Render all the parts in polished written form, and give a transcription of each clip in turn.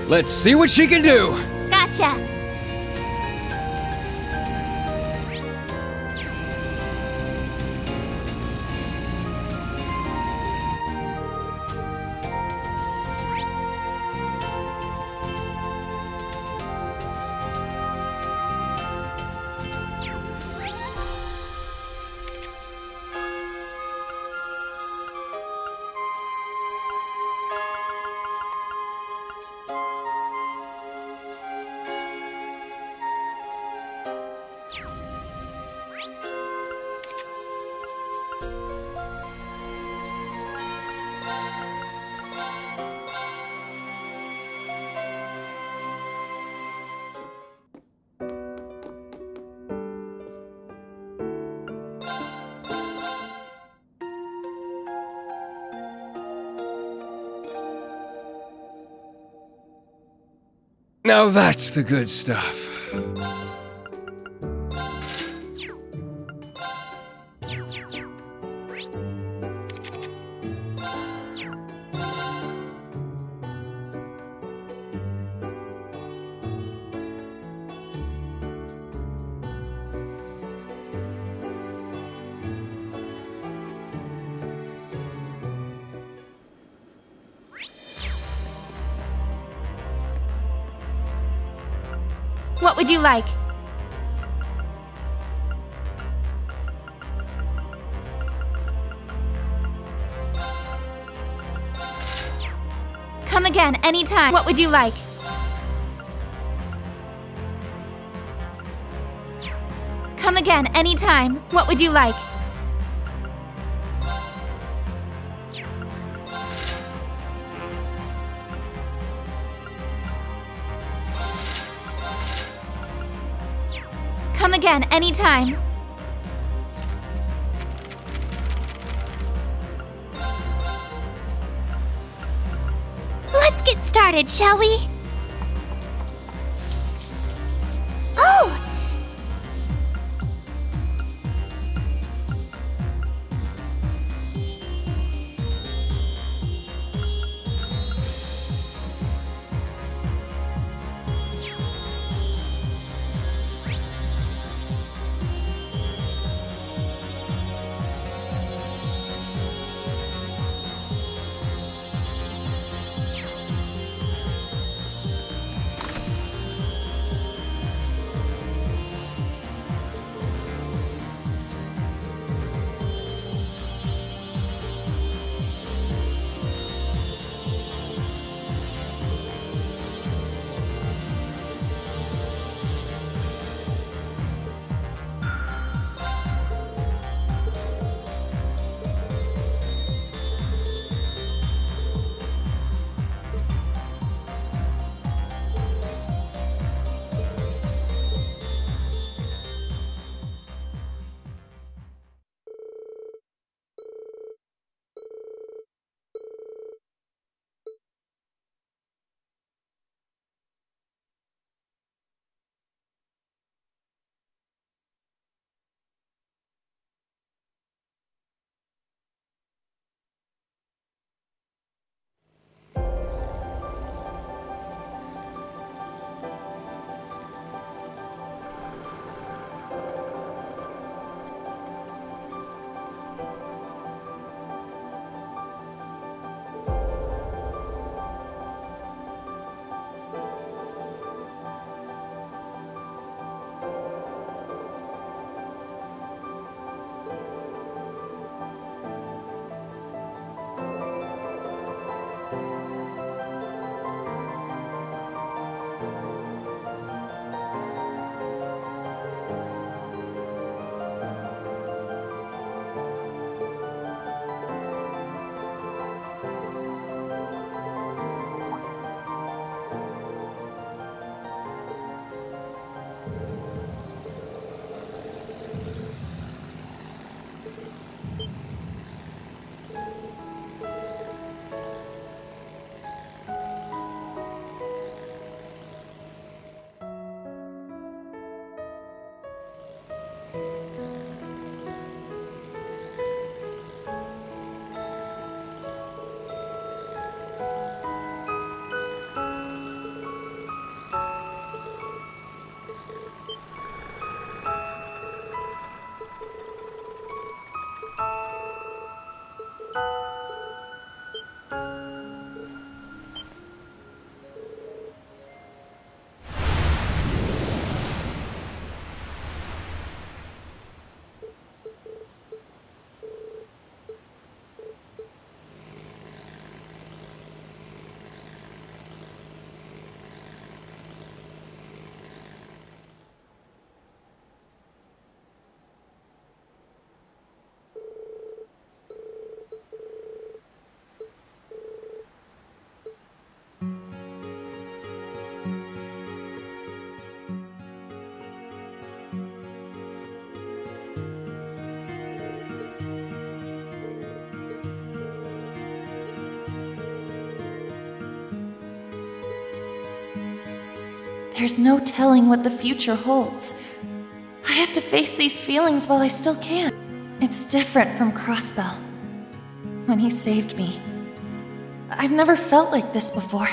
Let's see what she can do! Gotcha! Now that's the good stuff. What would you like? Come again, anytime. What would you like? Come again, anytime. What would you like? Come again, anytime. Let's get started, shall we? Oh! There's no telling what the future holds. I have to face these feelings while I still can. It's different from Crossbell. When he saved me. I've never felt like this before.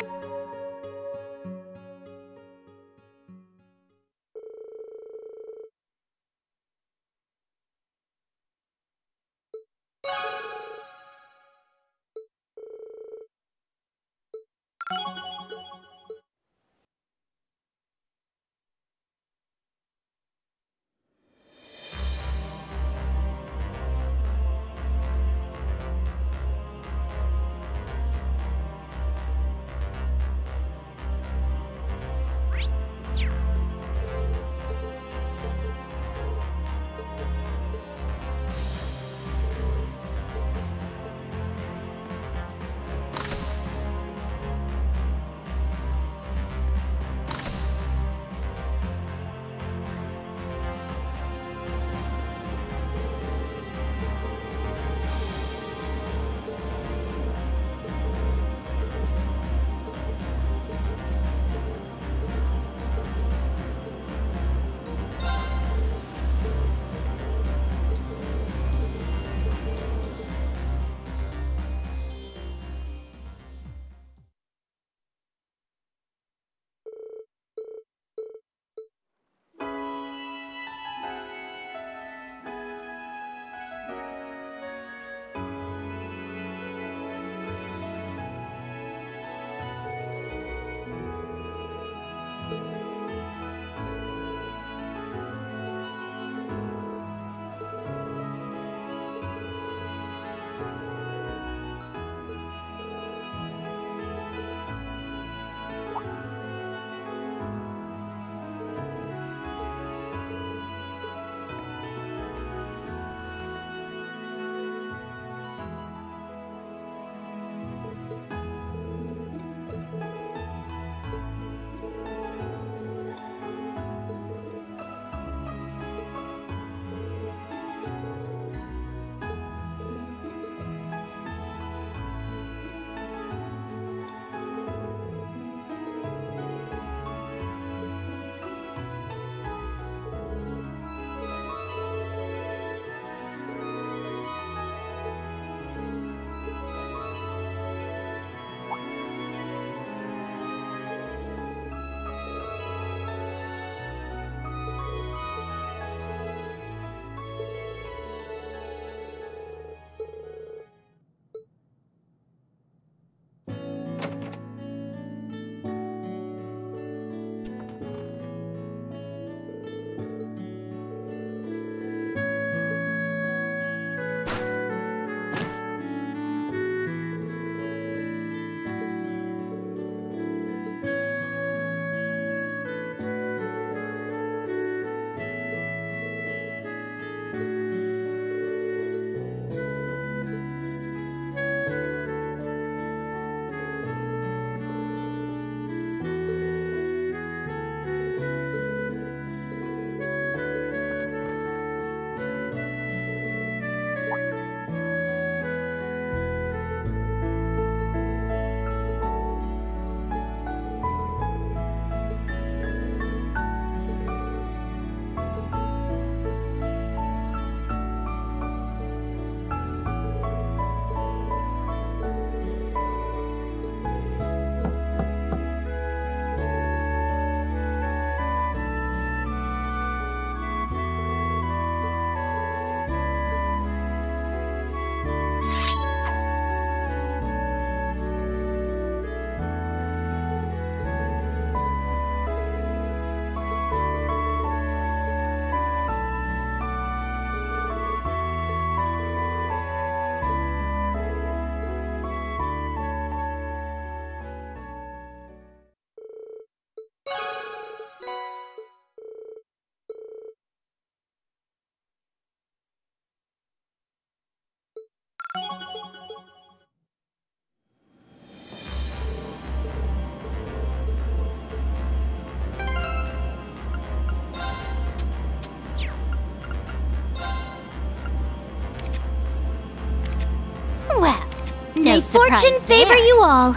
May fortune favor you all.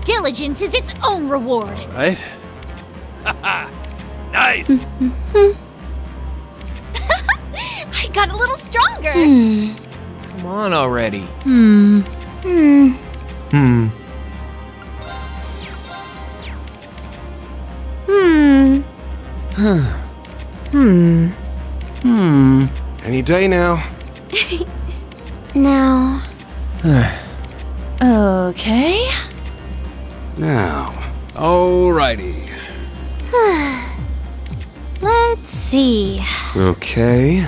Diligence is its own reward. Right? Haha! Nice! I got a little stronger. Come on already. Any day now. Now, Okay. Now. Alrighty. let's see. Okay.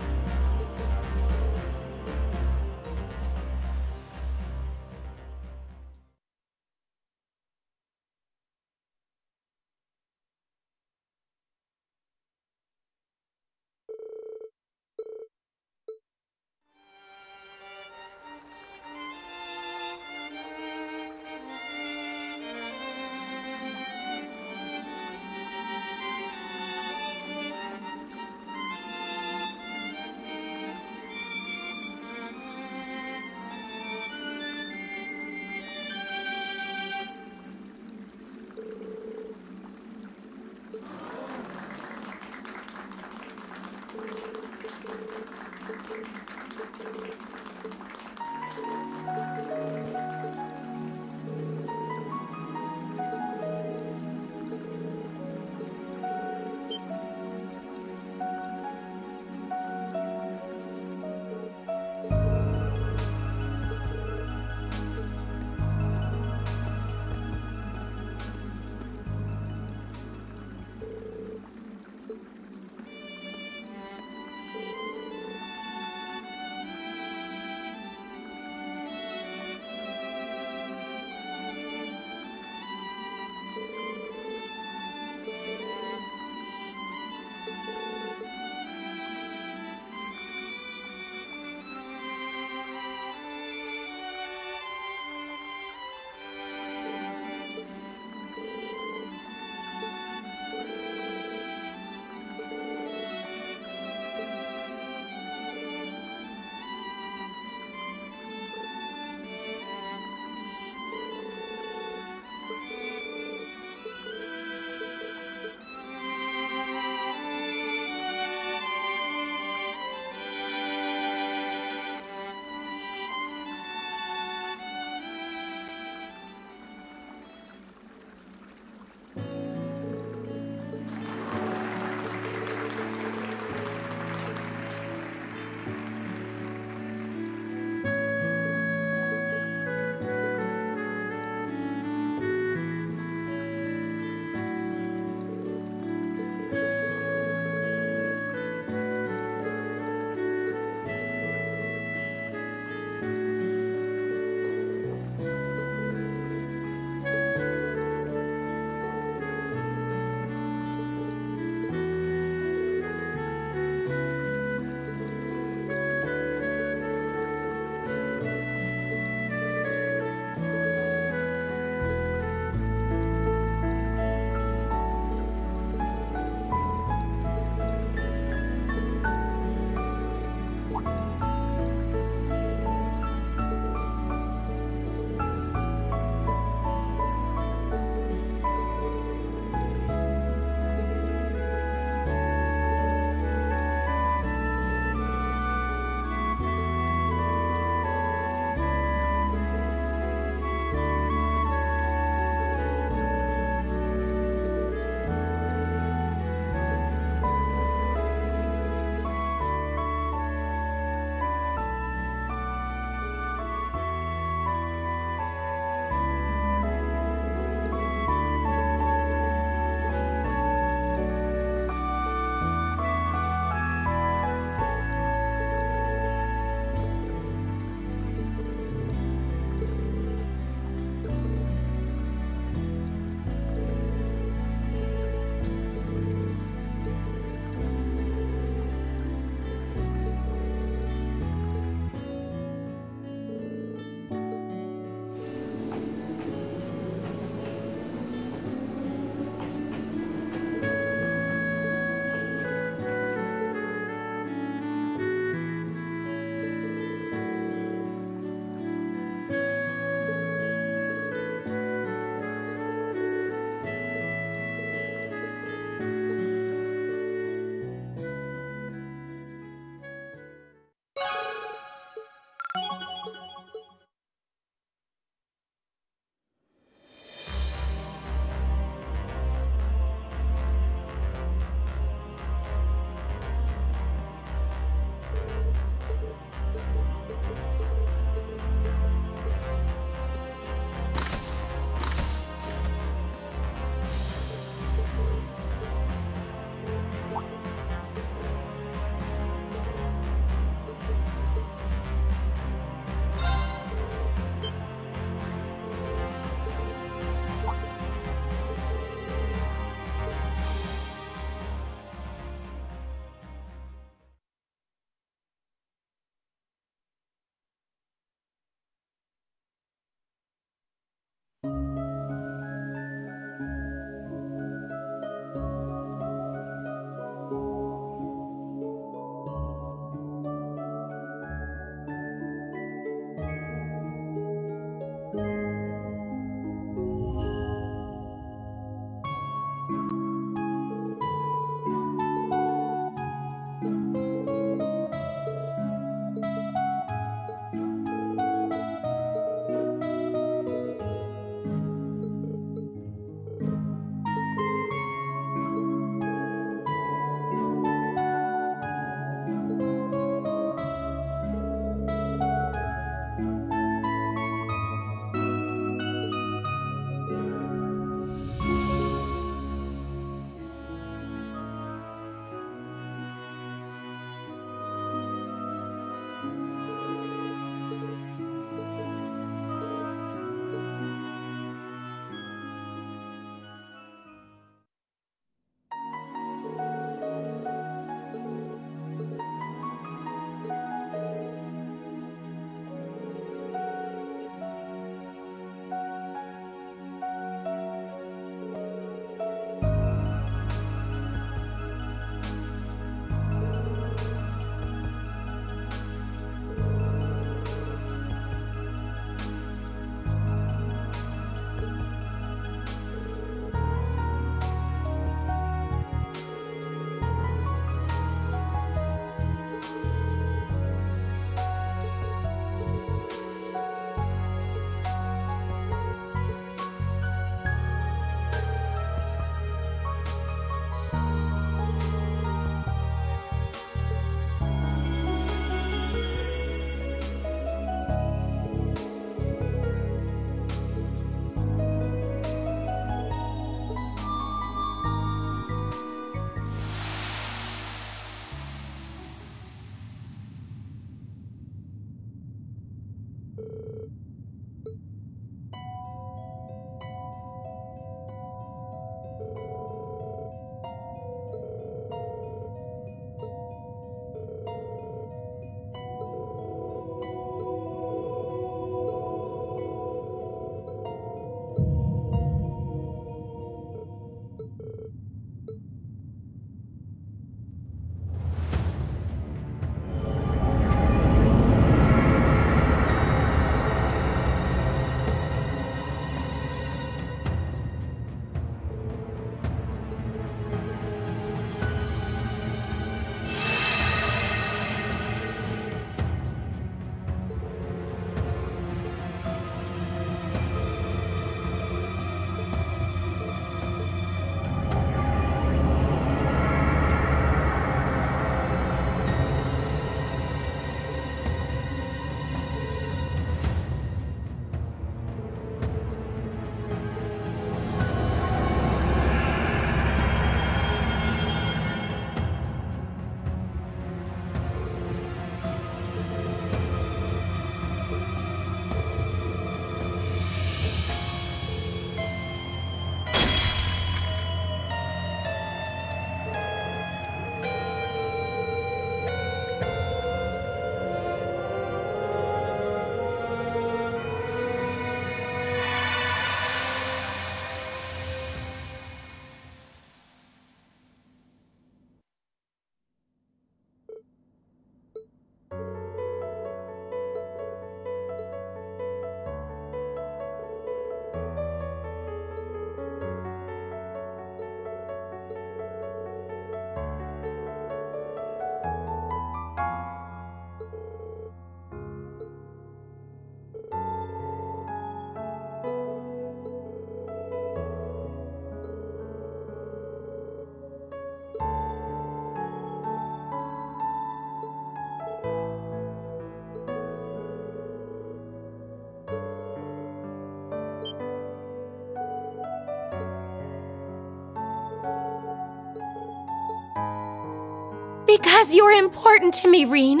Because you're important to me, Reen.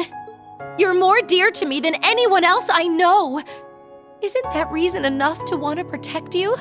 You're more dear to me than anyone else I know. Isn't that reason enough to want to protect you?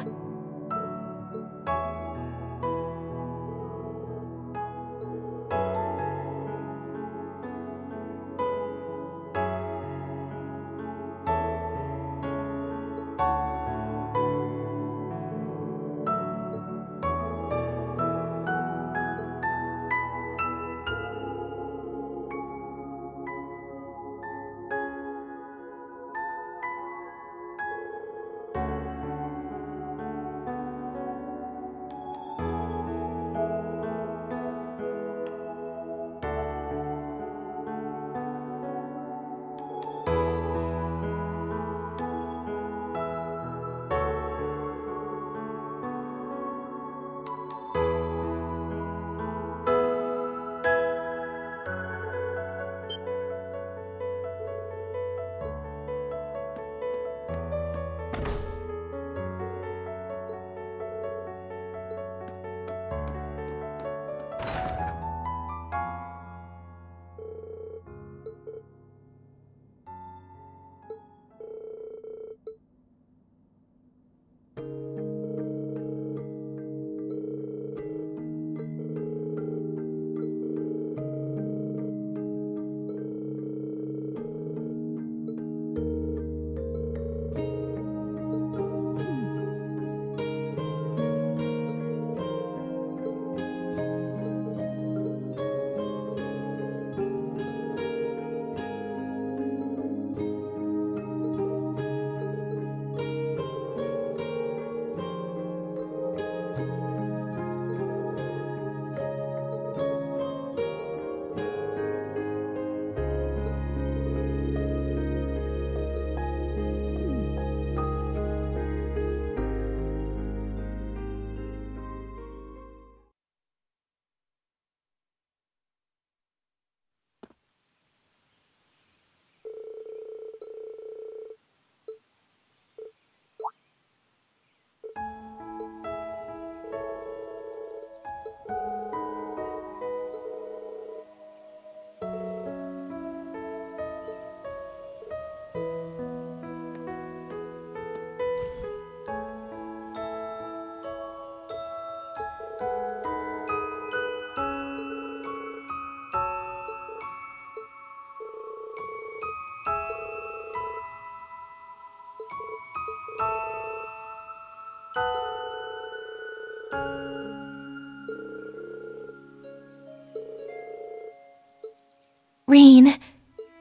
Reen,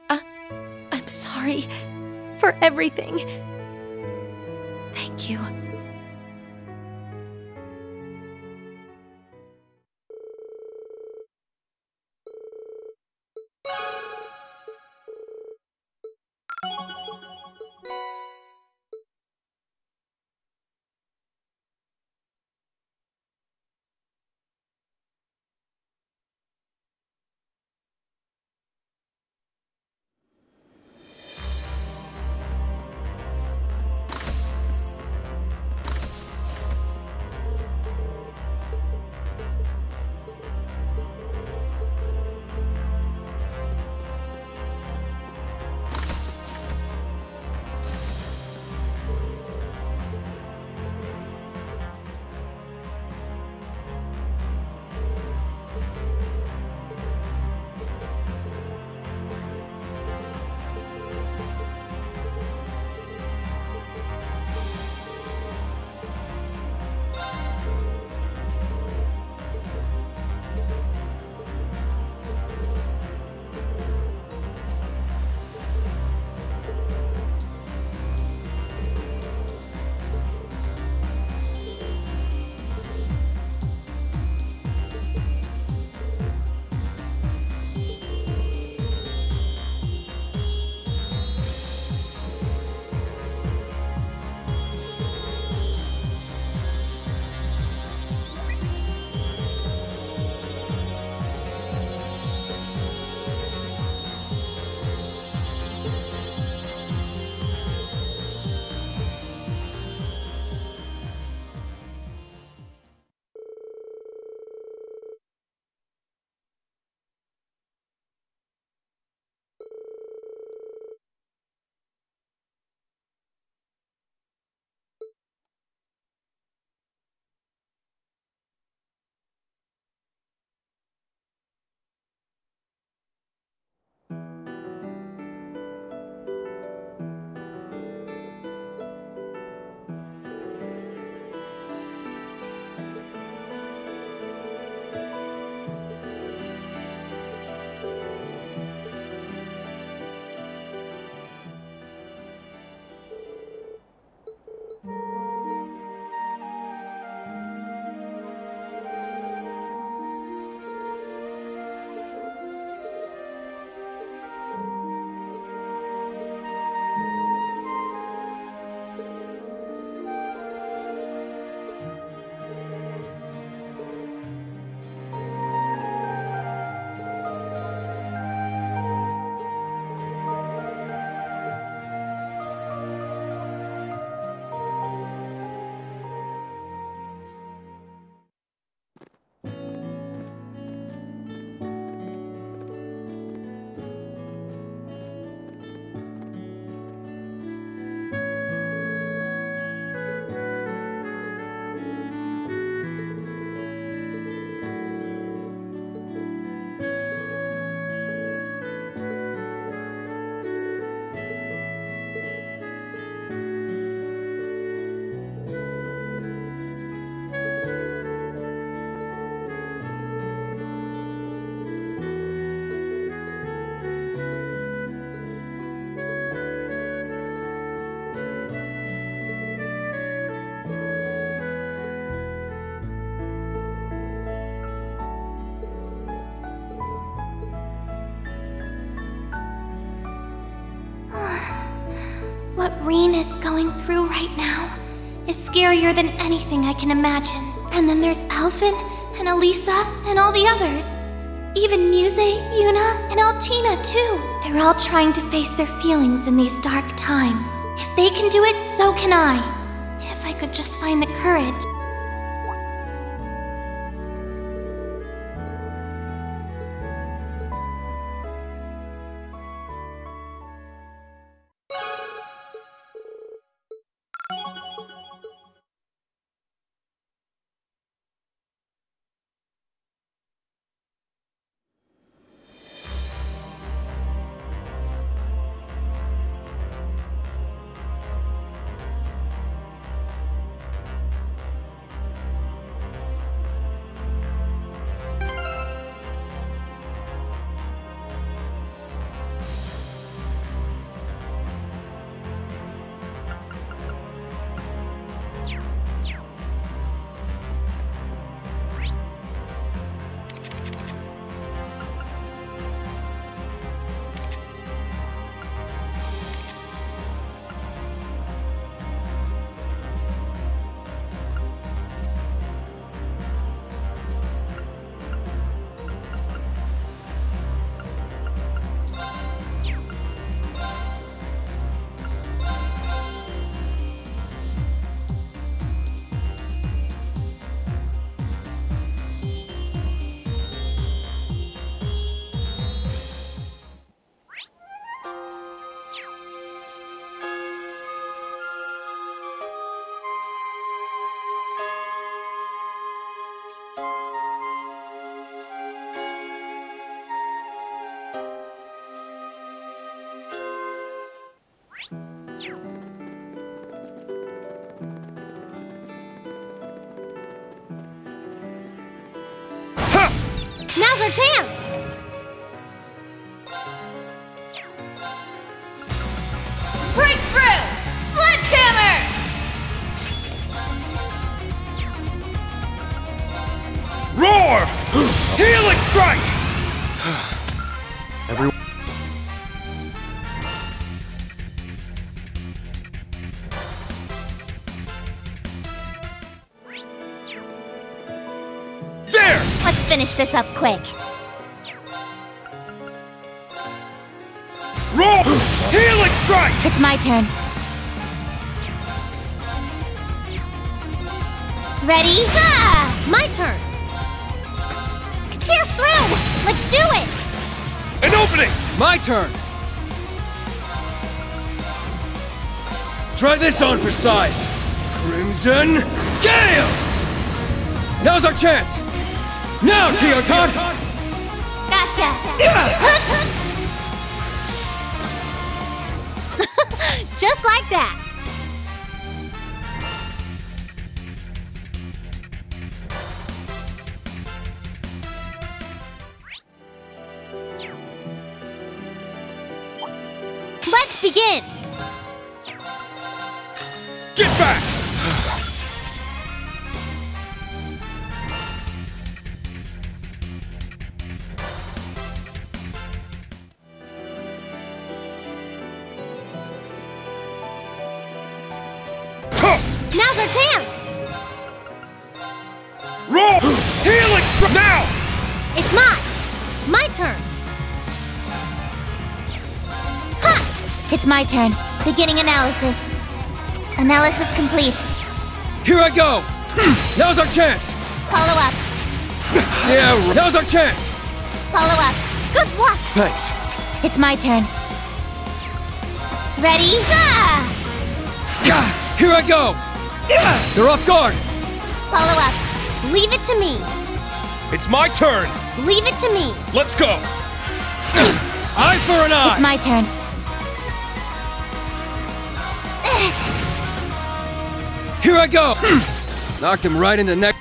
I'm sorry for everything. Thank you. What Reen is going through right now is scarier than anything I can imagine. And then there's Alvin and Elisa and all the others. Even Muse, Yuna, and Altina too. They're all trying to face their feelings in these dark times. If they can do it, so can I. If I could just find the courage. Now's our chance! Breakthrough! Sledgehammer! Roar! Healing strike! Everyone. There! Let's finish this up quick. Roar! Healing strike! It's my turn. Ready? Ah! My turn! Pierce through! Let's do it! An opening! My turn! Try this on for size. Crimson Gale! Now's our chance! Now, Teoton! Gotcha! Just like that! Let's begin! Get back! Now's our chance! Roar! Healing strike! Now! It's mine! My turn! Ha! It's my turn. Beginning analysis. Analysis complete. Here I go! Now's our chance! Follow up. Yeah, now's our chance! Follow up. Good luck! Thanks. It's my turn. Ready? Ah! Gah! Here I go! They're off guard! Follow up. Leave it to me! It's my turn! Leave it to me! Let's go! Eye for an eye! It's my turn. Here I go! Knocked him right in the neck.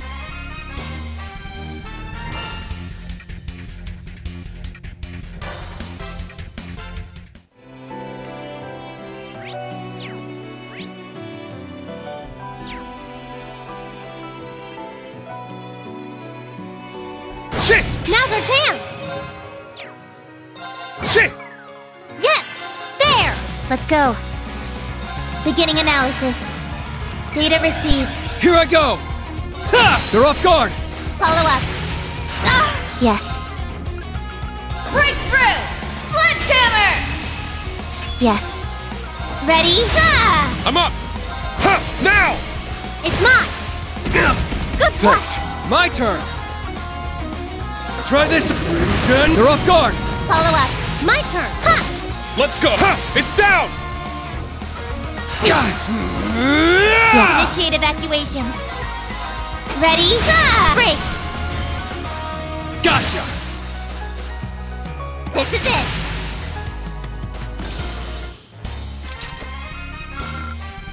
Shit! Now's our chance! Shit! Yes! There! Let's go. Beginning analysis. Data received. Here I go! Ha! They're off guard! Follow up. Yes. Breakthrough! Sledgehammer! Yes. Ready? Ha! I'm up! Ha! Now! It's mine! Good flash! My turn! Try this! Crimson! They're off guard! Follow up. My turn! Ha! Let's go! Ha! It's down! Initiate evacuation. Ready? Ha! Break! Gotcha! This is it!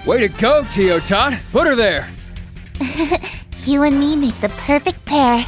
Way to go, Teotot! Put her there! You and me make the perfect pair.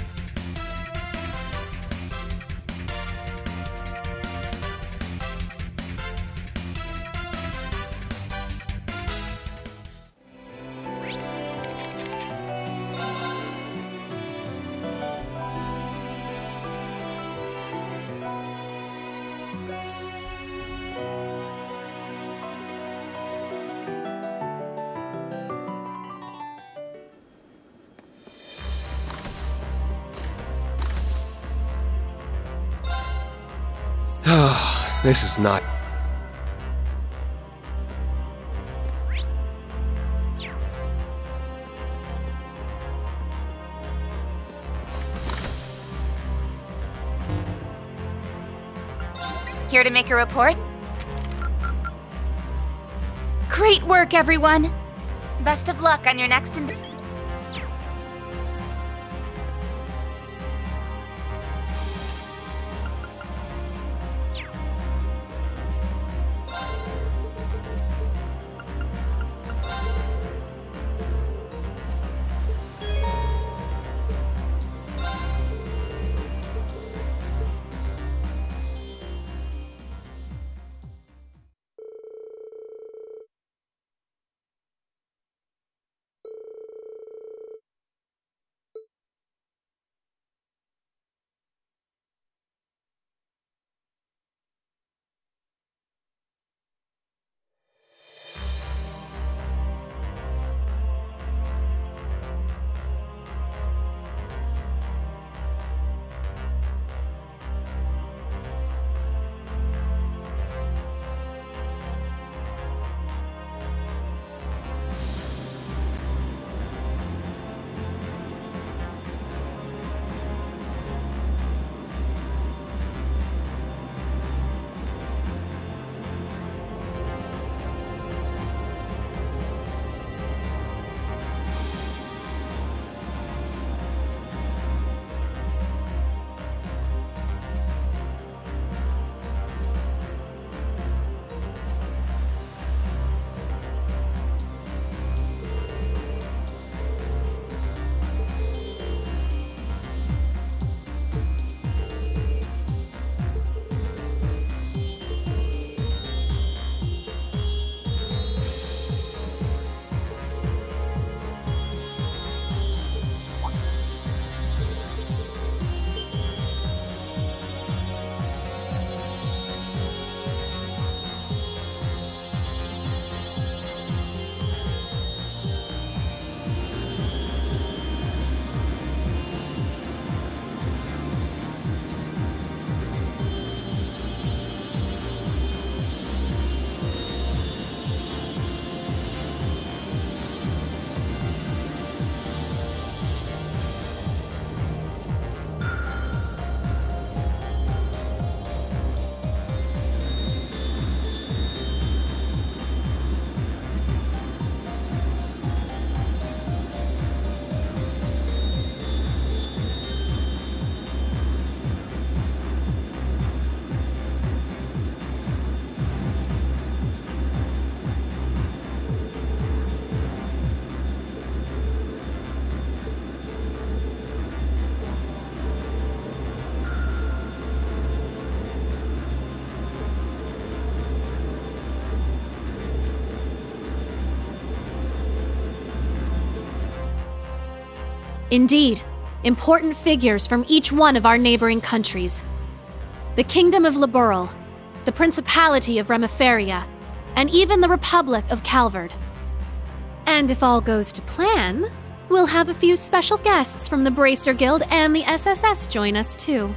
This is not... Here to make a report? Great work, everyone! Best of luck on your next Indeed, important figures from each one of our neighboring countries. The Kingdom of Liberl, the Principality of Remiferia, and even the Republic of Calvard. And if all goes to plan, we'll have a few special guests from the Bracer Guild and the SSS join us too.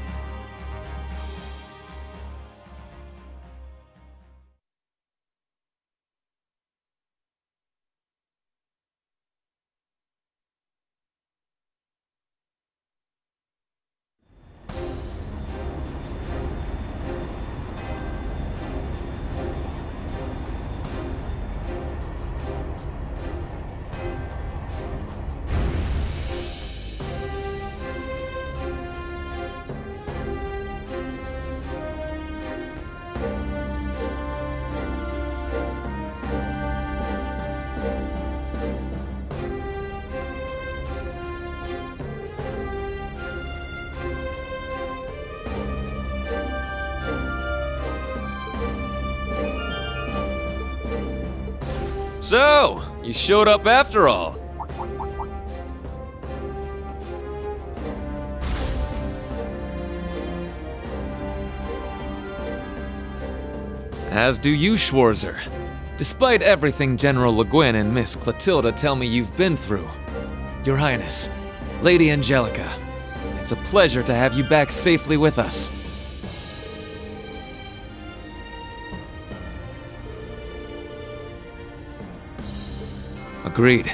So, you showed up after all. As do you, Schwarzer. Despite everything General Le Guin and Miss Clotilda tell me you've been through. Your Highness, Lady Angelica, it's a pleasure to have you back safely with us. Agreed.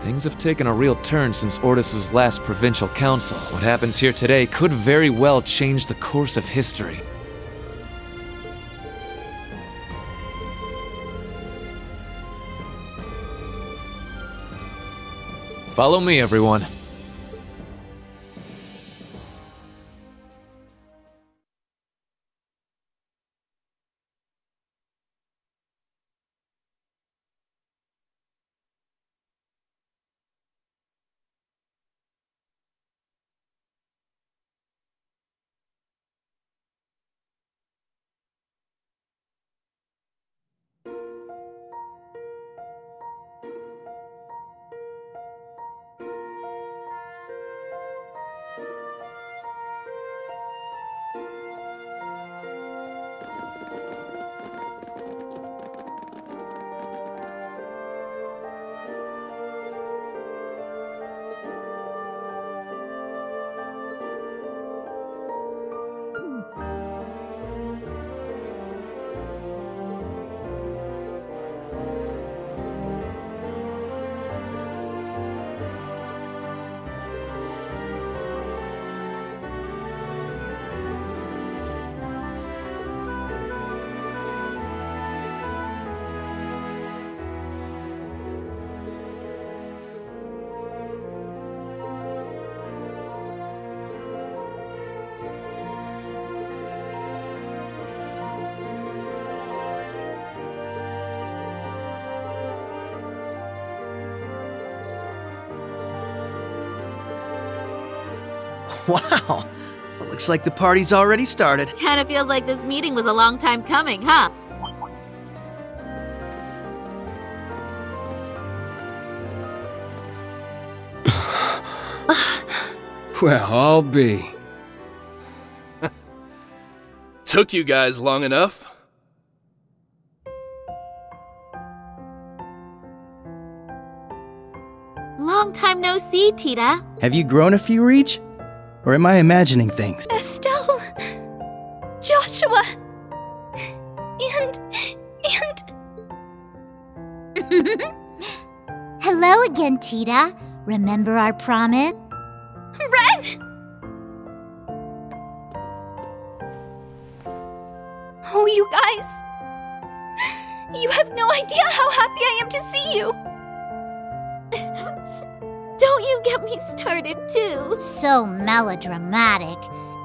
Things have taken a real turn since Ordis's last provincial council. What happens here today could very well change the course of history. Follow me, everyone. Wow, well, looks like the party's already started. Kinda feels like this meeting was a long time coming, huh? Well, I'll be. Took you guys long enough. Long time no see, Tita. Have you grown a few, Reach? Or am I imagining things? Estelle, Joshua, and... Hello again, Tita. Remember our promise? Ren! Oh, you guys. You have no idea how happy I am to see you. Don't you get me started, too. So melodramatic.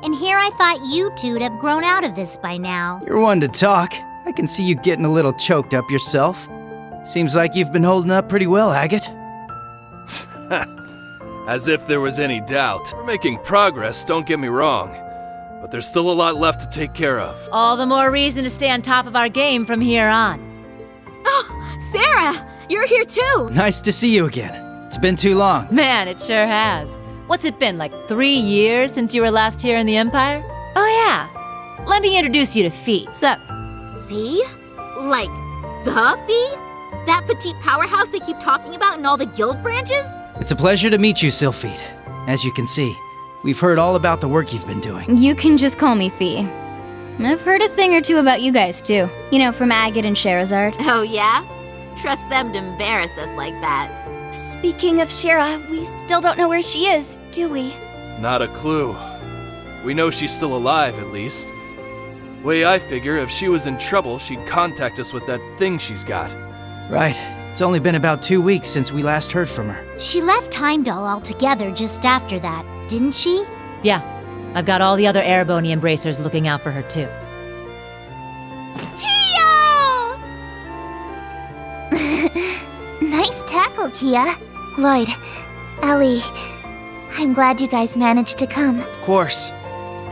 And here I thought you two'd have grown out of this by now. You're one to talk. I can see you getting a little choked up yourself. Seems like you've been holding up pretty well, Agate. As if there was any doubt. We're making progress, don't get me wrong. But there's still a lot left to take care of. All the more reason to stay on top of our game from here on. Oh, Sarah! You're here too! Nice to see you again. It's been too long. Man, it sure has. What's it been, like 3 years since you were last here in the Empire? Oh yeah, let me introduce you to Fee. So, Fee? Like The Fee? That petite powerhouse they keep talking about in all the guild branches? It's a pleasure to meet you, Sylphide. As you can see, we've heard all about the work you've been doing. You can just call me Fee. I've heard a thing or two about you guys, too. You know, from Agate and Sherazard. Oh, yeah? Trust them to embarrass us like that. Speaking of Shara, we still don't know where she is, do we? Not a clue. We know she's still alive, at least. Way I figure, if she was in trouble, she'd contact us with that thing she's got. Right. It's only been about 2 weeks since we last heard from her. She left Heimdall altogether just after that, didn't she? Yeah, I've got all the other Erebonia embracers looking out for her too. Tio! Nice tackle, Kia. Lloyd, Ellie, I'm glad you guys managed to come. Of course.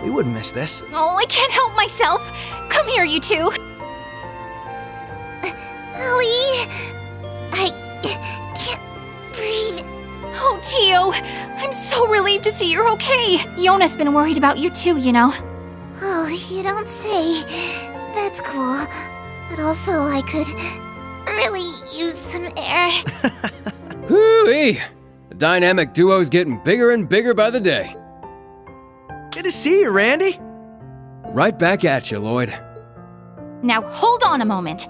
We wouldn't miss this. Oh, I can't help myself. Come here, you two. Ellie, I can't breathe. Oh, Tio, I'm so relieved to see you're okay. Yona's been worried about you too, you know. Oh, you don't say. That's cool. But also, I could really use some air. Hoo-wee! The dynamic duo's getting bigger and bigger by the day. Good to see you, Randy. Right back at you, Lloyd. Now, hold on a moment.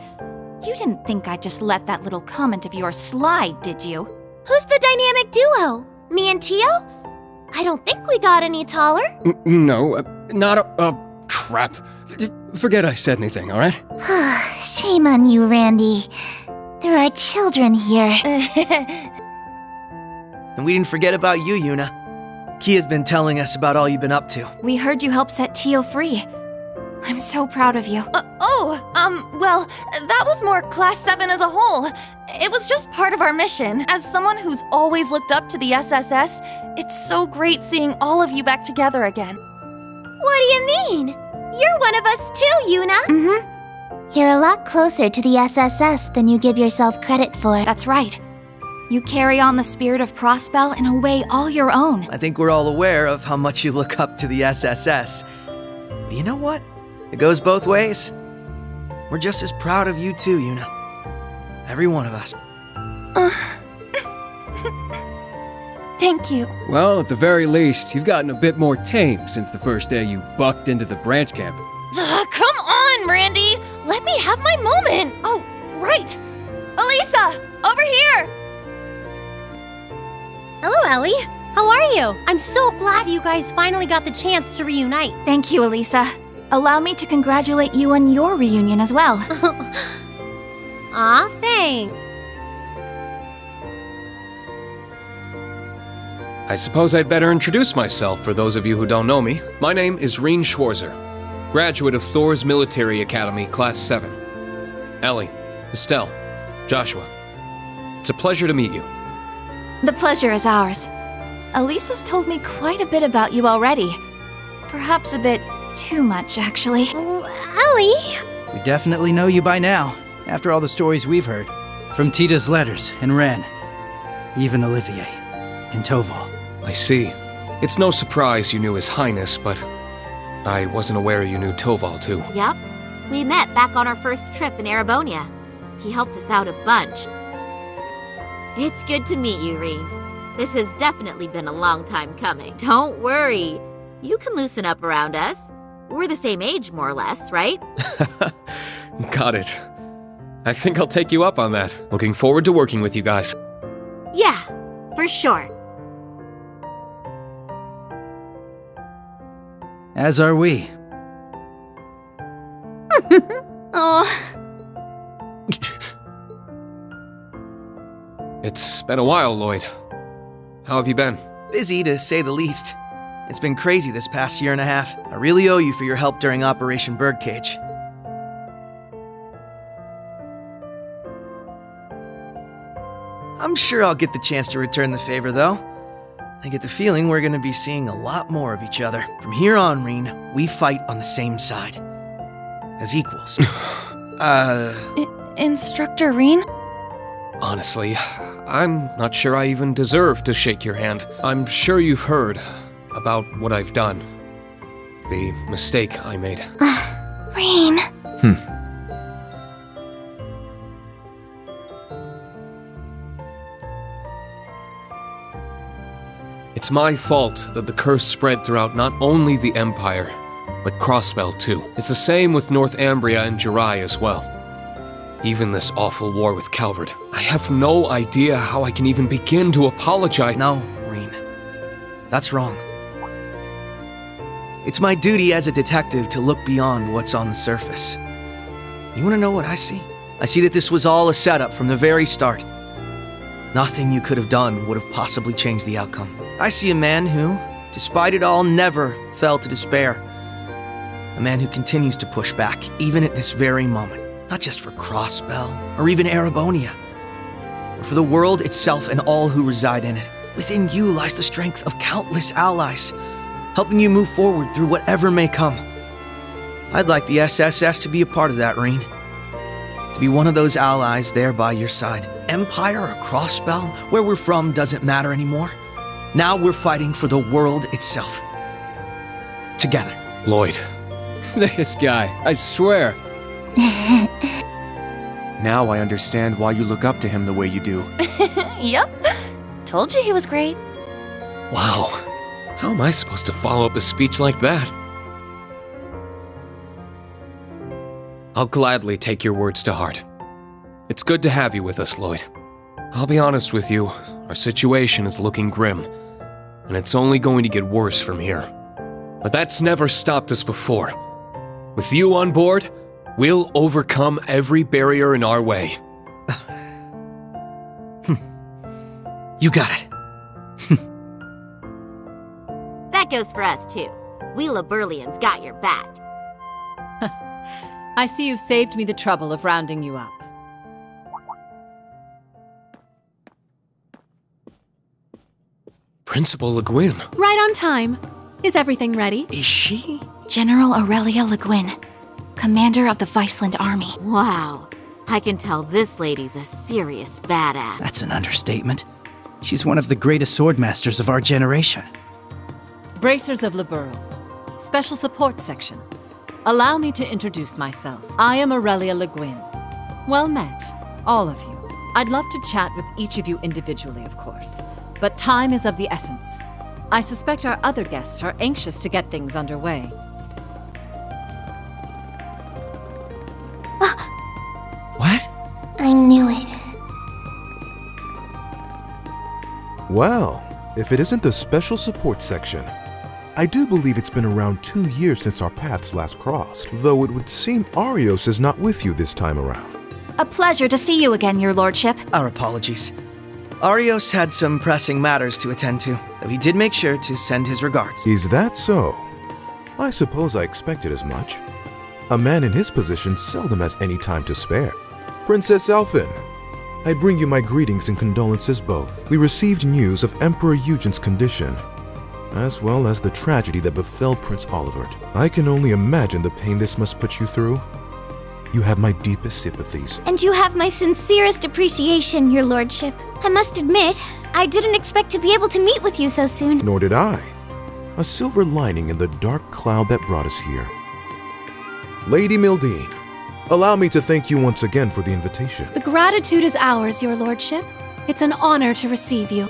You didn't think I'd just let that little comment of yours slide, did you? Who's the dynamic duo? Me and Tio? I don't think we got any taller. No, not a... crap. Forget I said anything, alright? Shame on you, Randy. There are children here. And we didn't forget about you, Yuna. Kia's been telling us about all you've been up to. We heard you helped set Tio free. I'm so proud of you. Well, that was more Class 7 as a whole. It was just part of our mission. As someone who's always looked up to the SSS, it's so great seeing all of you back together again. What do you mean? You're one of us too, Yuna. Mm-hmm. You're a lot closer to the SSS than you give yourself credit for. That's right. You carry on the spirit of Crossbell in a way all your own. I think we're all aware of how much you look up to the SSS. But you know what? It goes both ways. We're just as proud of you too, Yuna. Every one of us. Thank you. Well, at the very least, you've gotten a bit more tame since the first day you bucked into the branch camp. Come on, Randy! Let me have my moment! Oh, right! Elisa! Over here! Hello, Ellie. How are you? I'm so glad you guys finally got the chance to reunite. Thank you, Elisa. Allow me to congratulate you on your reunion as well. Aw, thanks. I suppose I'd better introduce myself for those of you who don't know me. My name is Reen Schwarzer, graduate of Thor's Military Academy, Class 7. Ellie, Estelle, Joshua, it's a pleasure to meet you. The pleasure is ours. Elisa's told me quite a bit about you already. Perhaps a bit too much, actually. Ellie? We definitely know you by now, after all the stories we've heard. From Tita's letters and Ren, even Olivier and Toval. I see. It's no surprise you knew His Highness, but I wasn't aware you knew Toval too. Yep. We met back on our first trip in Erebonia. He helped us out a bunch. It's good to meet you, Reen. This has definitely been a long time coming. Don't worry. You can loosen up around us. We're the same age, more or less, right? Got it. I think I'll take you up on that. Looking forward to working with you guys. Yeah, for sure. As are we. Oh. It's been a while, Lloyd. How have you been? Busy, to say the least. It's been crazy this past year and a half. I really owe you for your help during Operation Birdcage. I'm sure I'll get the chance to return the favor, though. I get the feeling we're gonna be seeing a lot more of each other. From here on, Reen, we fight on the same side. As equals. Instructor Reen? Honestly, I'm not sure I even deserve to shake your hand. I'm sure you've heard about what I've done. The mistake I made. Reen. It's my fault that the curse spread throughout not only the Empire, but Crossbell too. It's the same with North Ambria and Jirai as well. Even this awful war with Calvard. I have no idea how I can even begin to apologize. No, Reen. That's wrong. It's my duty as a detective to look beyond what's on the surface. You want to know what I see? I see that this was all a setup from the very start. Nothing you could have done would have possibly changed the outcome. I see a man who, despite it all, never fell to despair. A man who continues to push back, even at this very moment. Not just for Crossbell, or even Erebonia, but for the world itself and all who reside in it. Within you lies the strength of countless allies, helping you move forward through whatever may come. I'd like the SSS to be a part of that, Reen. To be one of those allies there by your side. Empire or Crossbell, where we're from doesn't matter anymore. Now we're fighting for the world itself. Together. Lloyd. This guy, I swear. Now I understand why you look up to him the way you do. Yep. Told you he was great. Wow. How am I supposed to follow up a speech like that? I'll gladly take your words to heart. It's good to have you with us, Lloyd. I'll be honest with you, our situation is looking grim, and it's only going to get worse from here. But that's never stopped us before. With you on board, we'll overcome every barrier in our way. You got it. That goes for us, too. We Liberlians got your back. I see you've saved me the trouble of rounding you up. Principal Le Guin. Right on time. Is everything ready? Is she? General Aurelia Le Guin, commander of the Viceland Army. Wow. I can tell this lady's a serious badass. That's an understatement. She's one of the greatest swordmasters of our generation. Bracers of Liberl, Special Support Section. Allow me to introduce myself. I am Aurelia Le Guin. Well met, all of you. I'd love to chat with each of you individually, of course, but time is of the essence. I suspect our other guests are anxious to get things underway. What? I knew it. Well, if it isn't the Special Support Section. I do believe it's been around 2 years since our paths last crossed, though it would seem Arios is not with you this time around. A pleasure to see you again, your lordship. Our apologies. Arios had some pressing matters to attend to, though he did make sure to send his regards. Is that so? I suppose I expected as much. A man in his position seldom has any time to spare. Princess Elphin, I bring you my greetings and condolences both. We received news of Emperor Eugen's condition, as well as the tragedy that befell Prince Olivert. I can only imagine the pain this must put you through. You have my deepest sympathies. And you have my sincerest appreciation, your lordship. I must admit, I didn't expect to be able to meet with you so soon. Nor did I. A silver lining in the dark cloud that brought us here. Lady Mildine, allow me to thank you once again for the invitation. The gratitude is ours, your lordship. It's an honor to receive you.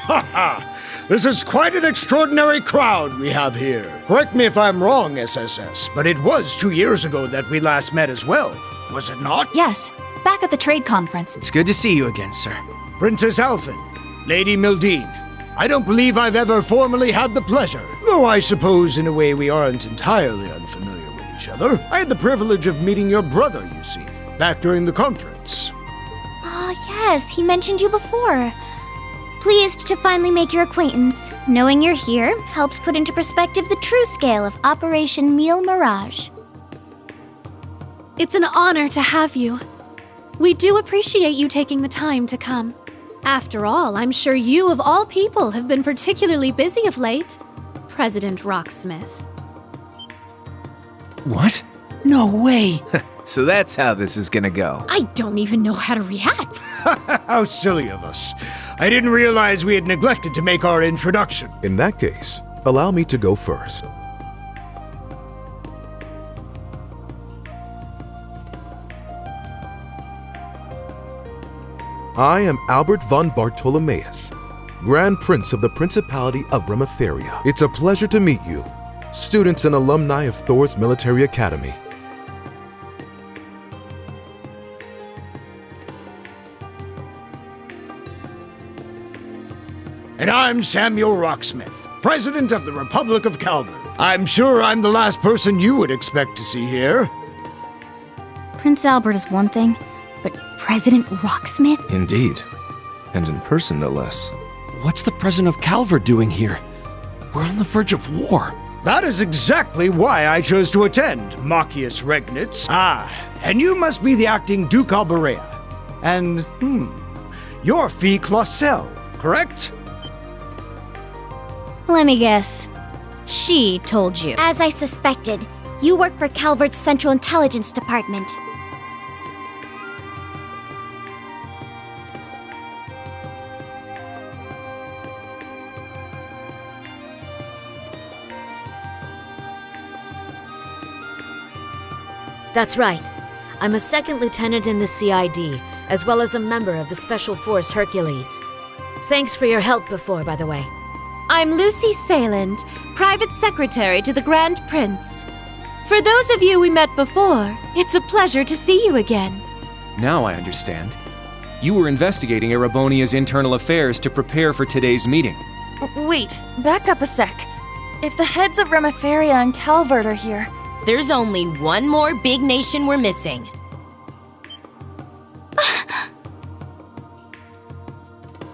Ha ha! This is quite an extraordinary crowd we have here. Correct me if I'm wrong, SSS, but it was 2 years ago that we last met as well, was it not? Yes, back at the trade conference. It's good to see you again, sir. Princess Elphin, Lady Mildine, I don't believe I've ever formally had the pleasure, though I suppose in a way we aren't entirely unfamiliar with each other. I had the privilege of meeting your brother, you see, back during the conference. Oh, yes, he mentioned you before. Pleased to finally make your acquaintance. Knowing you're here helps put into perspective the true scale of Operation Meal Mirage. It's an honor to have you. We do appreciate you taking the time to come. After all, I'm sure you, of all people, have been particularly busy of late. President Rocksmith. What? No way! So that's how this is gonna go. I don't even know how to react. How silly of us. I didn't realize we had neglected to make our introduction. In that case, allow me to go first. I am Albert von Bartolomeus, Grand Prince of the Principality of Remetheria. It's a pleasure to meet you, students and alumni of Thor's Military Academy. And I'm Samuel Rocksmith, President of the Republic of Calvert. I'm sure I'm the last person you would expect to see here. Prince Albert is one thing, but President Rocksmith? Indeed. And in person, no less. What's the President of Calvert doing here? We're on the verge of war. That is exactly why I chose to attend, Machius Regnitz. Ah, and you must be the acting Duke Alberea. And, you're Fee Clausel, correct? Let me guess. She told you. As I suspected, you work for Calvert's Central Intelligence Department. That's right. I'm a second lieutenant in the CID, as well as a member of the Special Force Hercules. Thanks for your help before, by the way. I'm Lucy Sayland, Private Secretary to the Grand Prince. For those of you we met before, it's a pleasure to see you again. Now I understand. You were investigating Erebonia's internal affairs to prepare for today's meeting. Wait, back up a sec. If the heads of Remetheria and Calvert are here, there's only one more big nation we're missing.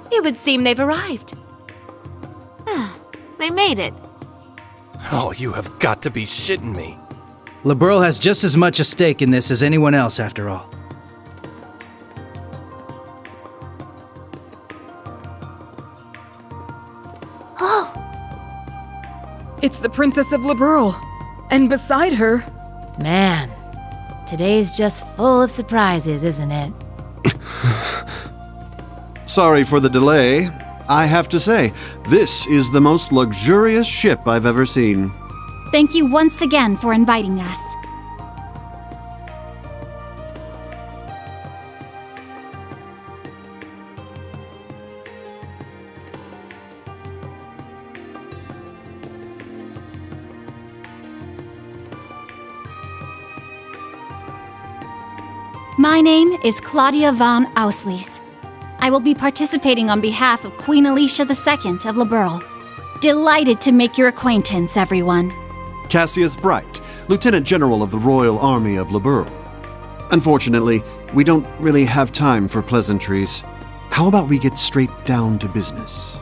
It would seem they've arrived. They made it. Oh, you have got to be shitting me. Liberl has just as much a stake in this as anyone else, after all. Oh! It's the Princess of Liberl. And beside her... Man, today's just full of surprises, isn't it? Sorry for the delay. I have to say, this is the most luxurious ship I've ever seen. Thank you once again for inviting us. My name is Claudia von Auslies. I will be participating on behalf of Queen Alicia II of Liberl. Delighted to make your acquaintance, everyone. Cassius Bright, Lieutenant General of the Royal Army of Liberl. Unfortunately, we don't really have time for pleasantries. How about we get straight down to business?